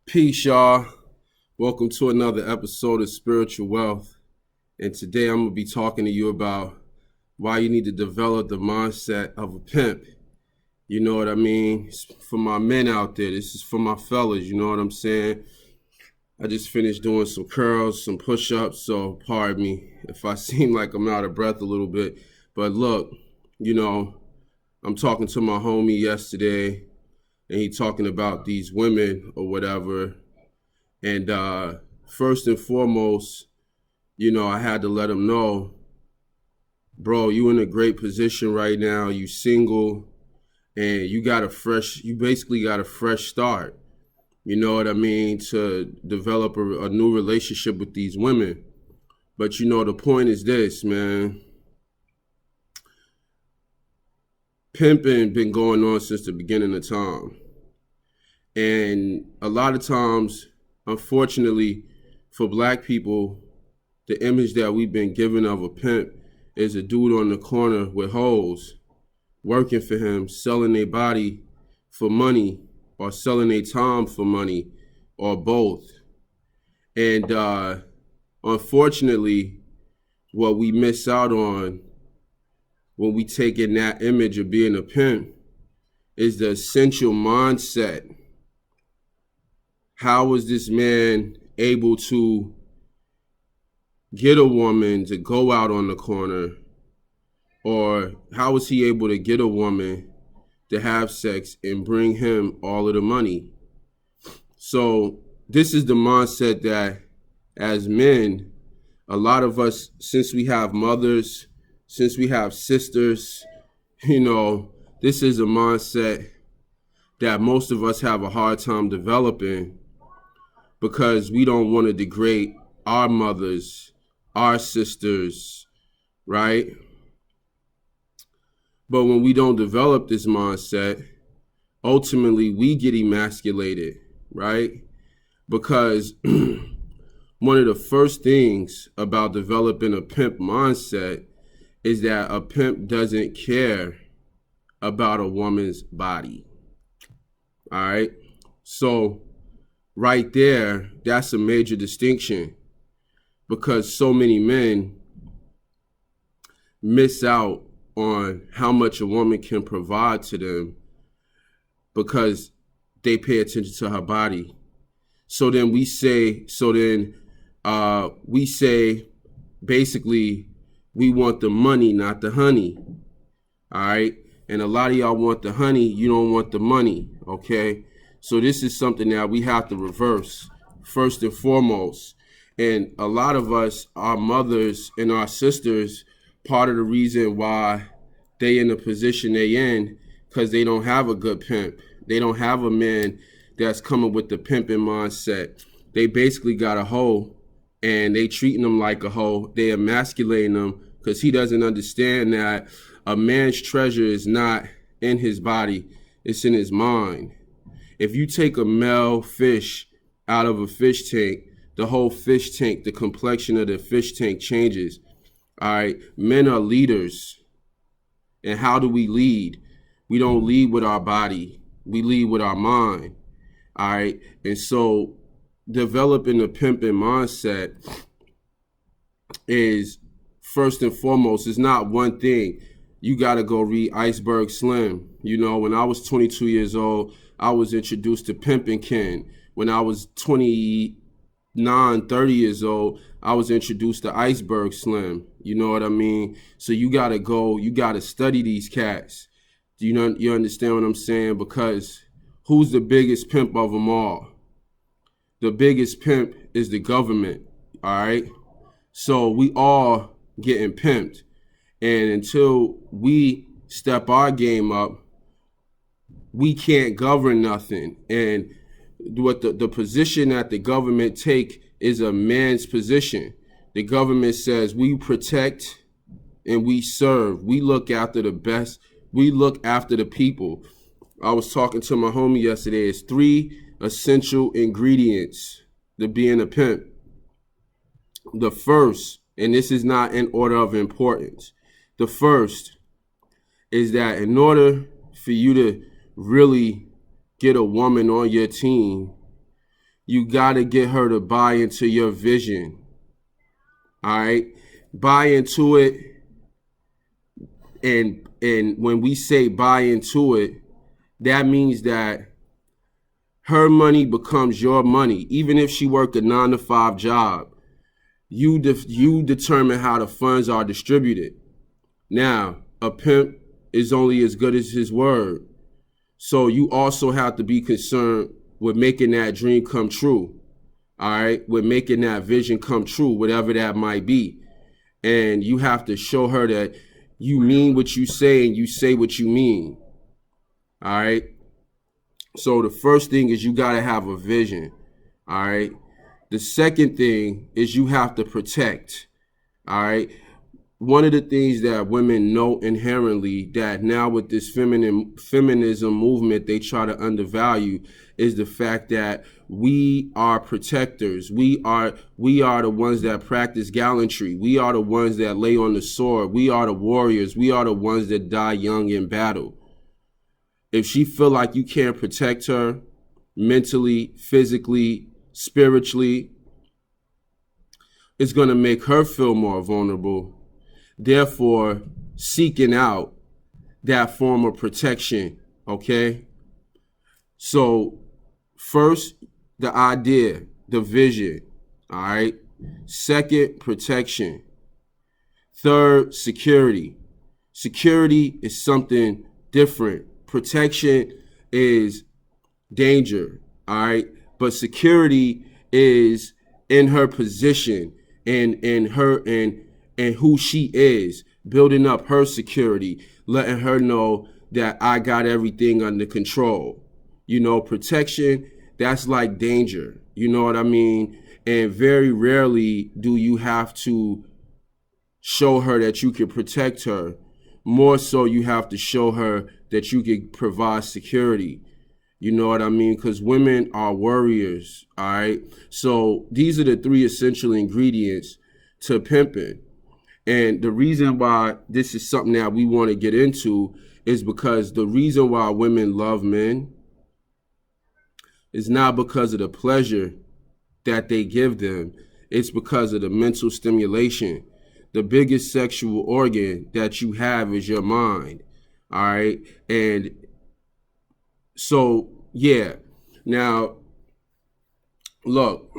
Peace, y'all. Welcome to another episode of Spiritual Wealth. And today I'm going to be talking to you about why you need to develop the mindset of a pimp. You know what I mean? It's for my men out there. This is for my fellas. You know what I'm saying? I just finished doing some curls, some push-ups, so pardon me if I seem like I'm out of breath a little bit. But look, I'm talking to my homie yesterday, and he talking about these women or whatever. And first and foremost, I had to let him know, bro, you in a great position right now. You single, and you basically got a fresh start. You know what I mean? To develop a new relationship with these women. But the point is this, man. Pimping been going on since the beginning of time. And a lot of times, unfortunately, for black people, the image that we've been given of a pimp is a dude on the corner with hoes, working for him, selling their body for money, or selling their time for money, or both. And unfortunately, what we miss out on when we take in that image of being a pimp is the essential mindset. How was this man able to get a woman to go out on the corner? Or how was he able to get a woman to have sex and bring him all of the money? So this is the mindset that as men, a lot of us, since we have mothers, since we have sisters, this is a mindset that most of us have a hard time developing, because we don't want to degrade our mothers, our sisters, right? But when we don't develop this mindset, ultimately we get emasculated, right? Because one of the first things about developing a pimp mindset is that a pimp doesn't care about a woman's body, all right? So right there, that's a major distinction, because so many men miss out on how much a woman can provide to them because they pay attention to her body. So then we say basically we want the money, not the honey. All right. And a lot of y'all want the honey, you don't want the money. Okay. So this is something that we have to reverse first and foremost. And a lot of us, our mothers and our sisters, part of the reason why they in the position they in, because they don't have a good pimp. They don't have a man that's coming with the pimping mindset. They basically got a hoe, and they treating them like a hoe. They emasculating them because he doesn't understand that a man's treasure is not in his body, it's in his mind. If you take a male fish out of a fish tank, the whole fish tank, the complexion of the fish tank changes. All right, men are leaders. And how do we lead? We don't lead with our body. We lead with our mind. All right. And so developing the pimping mindset is first and foremost, it's not one thing. You got to go read Iceberg Slim. When I was 22 years old, I was introduced to Pimpin' Ken. When I was 29, 30 years old, I was introduced to Iceberg Slim. You know what I mean? So you got to study these cats. You understand what I'm saying? Because who's the biggest pimp of them all? The biggest pimp is the government, all right? So we all getting pimped. And until we step our game up, we can't govern nothing. And what the position that the government take is a man's position. The government says we protect and we serve. We look after the best. We look after the people. I was talking to my homie yesterday. It's 3 essential ingredients to being a pimp. The first, and this is not in order of importance, the first is that in order for you to really get a woman on your team, You got to get her to buy into your vision. All right? Buy into it. And when we say buy into it, that means that her money becomes your money. Even if she work a 9-to-5 job, you determine how the funds are distributed. Now, a pimp is only as good as his word. So you also have to be concerned with making that dream come true. All right, with making that vision come true, whatever that might be. And you have to show her that you mean what you say and you say what you mean. All right. So the first thing is you got to have a vision. All right. The second thing is you have to protect. All right. One of the things that women know inherently that now with this feminism movement they try to undervalue is the fact that we are protectors. We are the ones that practice gallantry. We are the ones that lay on the sword. We are the warriors. We are the ones that die young in battle. If she feel like you can't protect her mentally, physically, spiritually, it's going to make her feel more vulnerable. Therefore, seeking out that form of protection, okay? So, first, the idea, the vision, all right? Second, protection. Third, security. Security is something different. Protection is danger, all right? But security is in her position and who she is, building up her security, letting her know that I got everything under control. You know, protection, that's like danger. You know what I mean? And very rarely do you have to show her that you can protect her. More so, you have to show her that you can provide security. You know what I mean? Because women are warriors, all right? So these are the three essential ingredients to pimping. And the reason why this is something that we want to get into is because the reason why women love men is not because of the pleasure that they give them. It's because of the mental stimulation. The biggest sexual organ that you have is your mind. All right. And so, yeah. Now, look,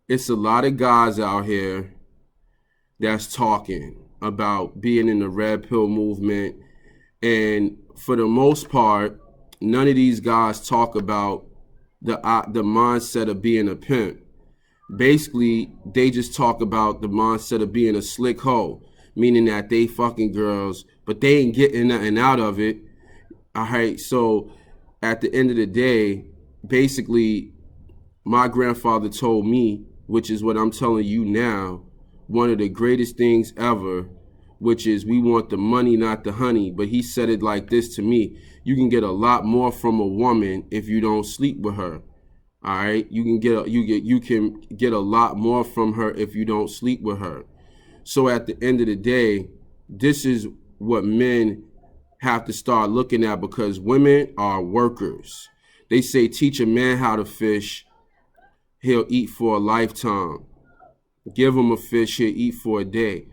it's a lot of guys out here that's talking about being in the red pill movement. And for the most part, none of these guys talk about the mindset of being a pimp. Basically, they just talk about the mindset of being a slick hoe, meaning that they fucking girls, but they ain't getting nothing out of it. All right, so at the end of the day, basically, my grandfather told me, which is what I'm telling you now, one of the greatest things ever, which is we want the money, not the honey. But he said it like this to me: you can get a lot more from a woman if you don't sleep with her. All right, you can get a lot more from her if you don't sleep with her. So at the end of the day, this is what men have to start looking at, because women are workers. They say teach a man how to fish, he'll eat for a lifetime. Give him a fish, he'll eat for a day.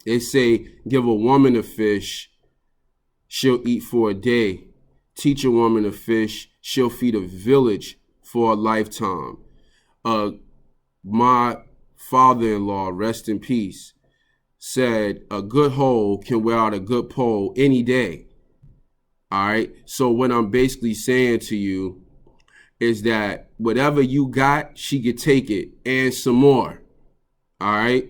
They say give a woman a fish, she'll eat for a day. Teach a woman to fish, she'll feed a village for a lifetime. My father-in-law, rest in peace, said a good hoe can wear out a good pole any day. All right. So what I'm basically saying to you is that whatever you got, she could take it and some more. All right.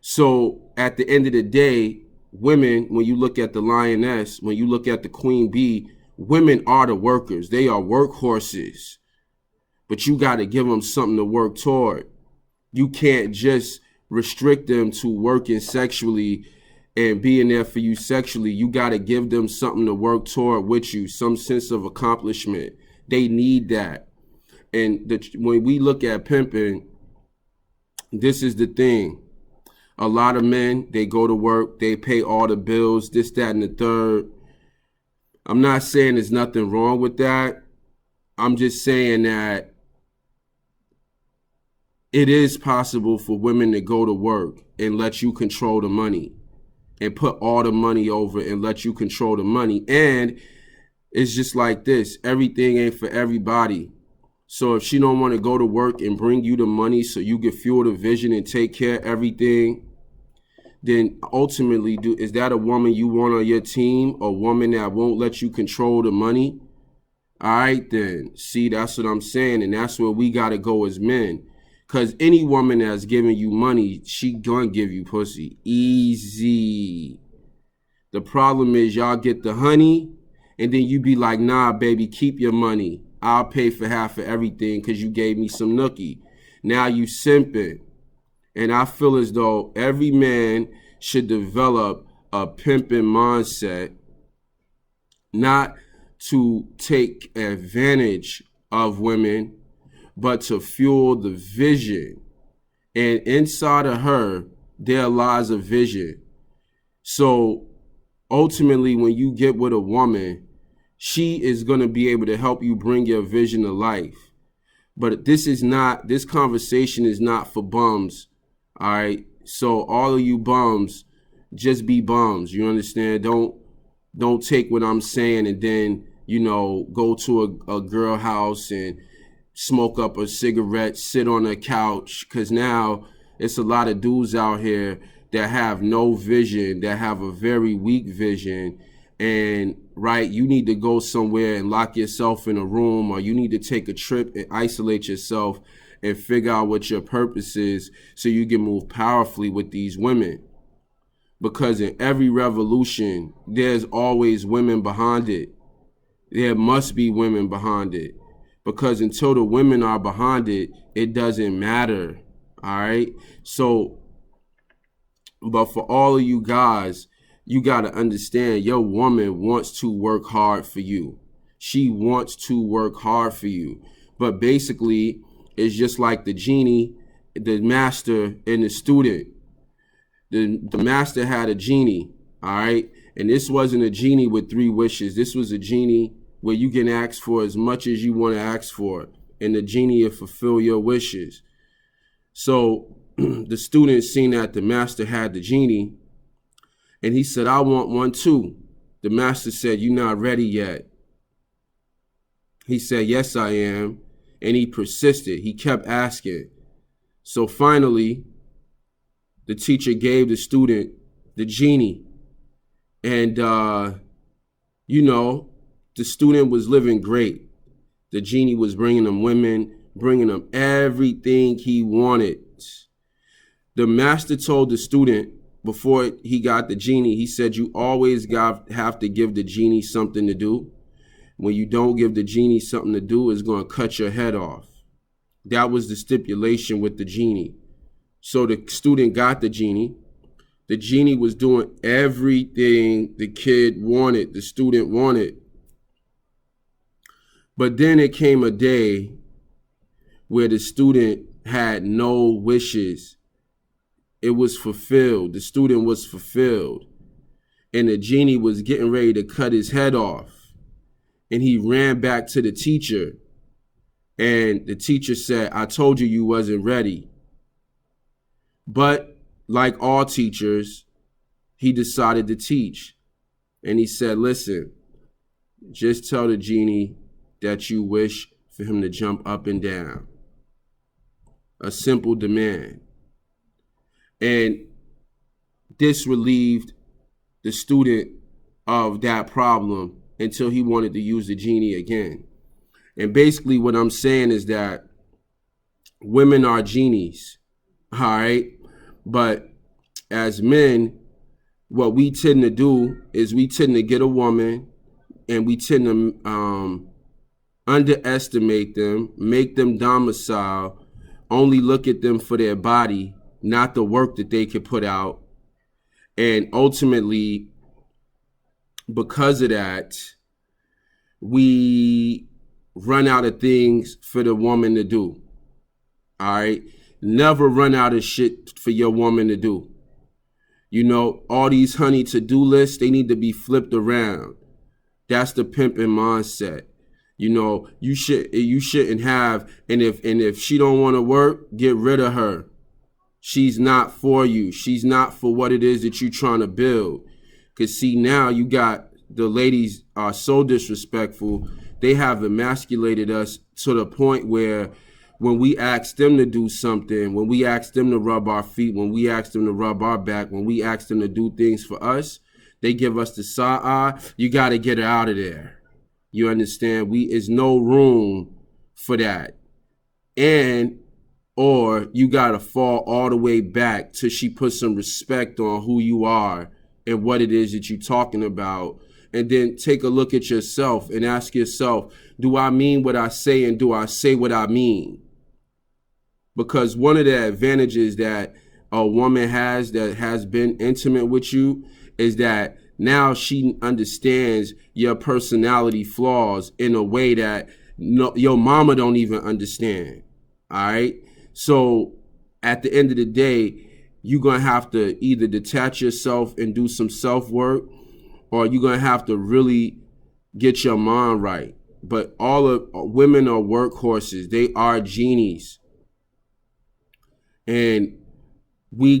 So at the end of the day, women, when you look at the lioness, when you look at the queen bee, women are the workers. They are workhorses. But you got to give them something to work toward. You can't just restrict them to working sexually and being there for you sexually. You got to give them something to work toward with you, some sense of accomplishment. They need that. And when we look at pimping, this is the thing. A lot of men, they go to work, they pay all the bills, this, that, and the third. I'm not saying there's nothing wrong with that. I'm just saying that it is possible for women to go to work and let you control the money and put all the money over and let you control the money. And it's just like this. Everything ain't for everybody. So if she don't want to go to work and bring you the money so you can fuel the vision and take care of everything, then ultimately, is that a woman you want on your team? A woman that won't let you control the money? All right, then. See, that's what I'm saying. And that's where we got to go as men. Because any woman that's giving you money, she gonna give you pussy. Easy. The problem is y'all get the honey, and then you be like, nah, baby, keep your money. I'll pay for half of everything because you gave me some nookie. Now you simping. And I feel as though every man should develop a pimping mindset, not to take advantage of women, but to fuel the vision. And inside of her, there lies a vision. So ultimately, when you get with a woman, she is going to be able to help you bring your vision to life. But this conversation is not for bums. All right. So all of you bums, just be bums. You understand? Don't take what I'm saying and then, go to a girl house and smoke up a cigarette, sit on a couch. Because now it's a lot of dudes out here that have no vision, that have a very weak vision. And right, you need to go somewhere and lock yourself in a room, or you need to take a trip and isolate yourself and figure out what your purpose is so you can move powerfully with these women. Because in every revolution, there's always women behind it. There must be women behind it. Because until the women are behind it, it doesn't matter. All right? So, but for all of you guys, you got to understand your woman wants to work hard for you. She wants to work hard for you. But basically, it's just like the genie, the master, and the student. The master had a genie, all right? And this wasn't a genie with 3 wishes. This was a genie where you can ask for as much as you want to ask for, and the genie will fulfill your wishes. So the student seen that the master had the genie, and he said, I want one too. The master said, you're not ready yet. He said, yes, I am. And he persisted. He kept asking. So finally, the teacher gave the student the genie. And, the student was living great. The genie was bringing him women, bringing him everything he wanted. The master told the student before he got the genie, he said, you always have to give the genie something to do. When you don't give the genie something to do, it's going to cut your head off. That was the stipulation with the genie. So the student got the genie. The genie was doing everything the kid wanted, the student wanted. But then it came a day where the student had no wishes. It was fulfilled. The student was fulfilled. And the genie was getting ready to cut his head off. And he ran back to the teacher. And the teacher said, I told you you wasn't ready. But like all teachers, he decided to teach. And he said, listen, just tell the genie that you wish for him to jump up and down. A simple demand. And this relieved the student of that problem until he wanted to use the genie again. And basically what I'm saying is that women are genies, all right? But as men, what we tend to do is we tend to get a woman and we tend to underestimate them, make them domicile, only look at them for their body, not the work that they could put out. And ultimately, because of that, we run out of things for the woman to do. All right? Never run out of shit for your woman to do. All these honey to-do lists, they need to be flipped around. That's the pimping mindset. You know, you shouldn't have, and if she don't want to work, get rid of her. She's not for you. She's not for what it is that you're trying to build. Cause see, now you got the ladies are so disrespectful. They have emasculated us to the point where when we ask them to do something, when we ask them to rub our feet, when we ask them to rub our back, when we ask them to do things for us, they give us the side eye. You got to get her out of there. You understand? Is no room for that. And or you got to fall all the way back till she puts some respect on who you are and what it is that you're talking about. And then take a look at yourself and ask yourself, do I mean what I say, and do I say what I mean? Because one of the advantages that a woman has that has been intimate with you is that now she understands your personality flaws in a way that your mama don't even understand. All right. So at the end of the day, you're going to have to either detach yourself and do some self-work, or you're going to have to really get your mind right. But all of women are workhorses. They are genies. And we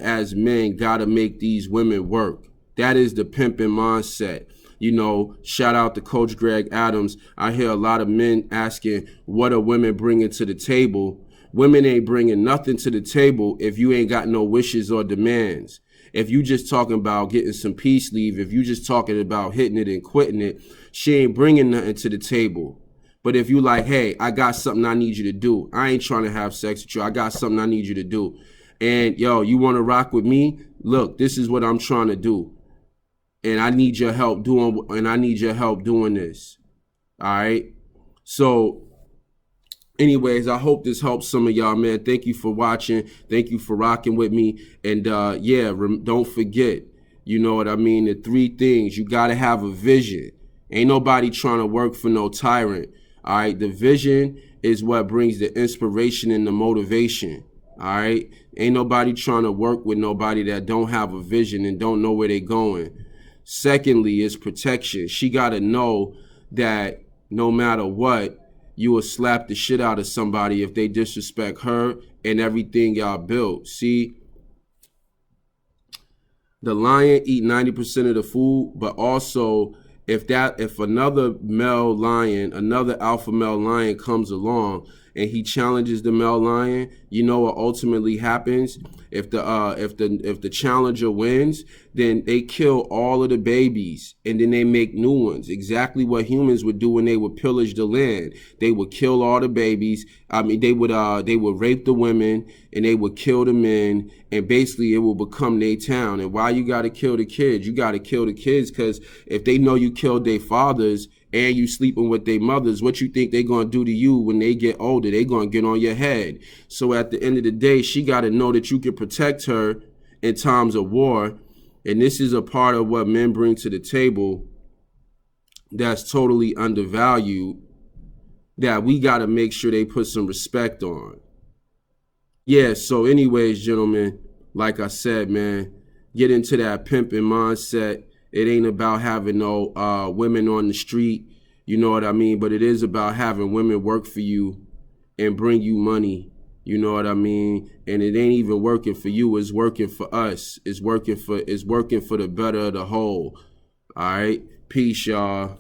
as men gotta make these women work. That is the pimping mindset. You know, shout out to Coach Greg Adams. I hear a lot of men asking, what are women bringing to the table? Women ain't bringing nothing to the table if you ain't got no wishes or demands. If you just talking about getting some peace leave, if you just talking about hitting it and quitting it, she ain't bringing nothing to the table. But if you like, hey, I got something I need you to do. I ain't trying to have sex with you. I got something I need you to do. And yo, you want to rock with me? Look, this is what I'm trying to do. And I need your help doing this. All right. So anyways, I hope this helps some of y'all, man. Thank you for watching. Thank you for rocking with me. And yeah, don't forget, you know what I mean? The 3 things. You got to have a vision. Ain't nobody trying to work for no tyrant. All right. The vision is what brings the inspiration and the motivation. All right. Ain't nobody trying to work with nobody that don't have a vision and don't know where they going. Secondly, is protection. She got to know that no matter what, you will slap the shit out of somebody if they disrespect her and everything y'all built. See, the lion eat 90% of the food, but also if another male lion, another alpha male lion comes along and he challenges the male lion, you know what ultimately happens? If the challenger wins, then they kill all of the babies and then they make new ones. Exactly what humans would do when they would pillage the land. They would kill all the babies. I mean, they would rape the women and they would kill the men, and basically it will become their town. And why you got to kill the kids? You got to kill the kids because if they know you killed their fathers and you sleeping with their mothers, what you think they gonna do to you when they get older? They gonna get on your head. So at the end of the day, she got to know that you can protect her in times of war. And this is a part of what men bring to the table that's totally undervalued, that we got to make sure they put some respect on. Yeah, so anyways, gentlemen, like I said, man, get into that pimping mindset. It ain't about having no women on the street, you know what I mean? But it is about having women work for you and bring you money, you know what I mean? And it ain't even working for you, it's working for us. It's working for the better of the whole. All right, peace, y'all.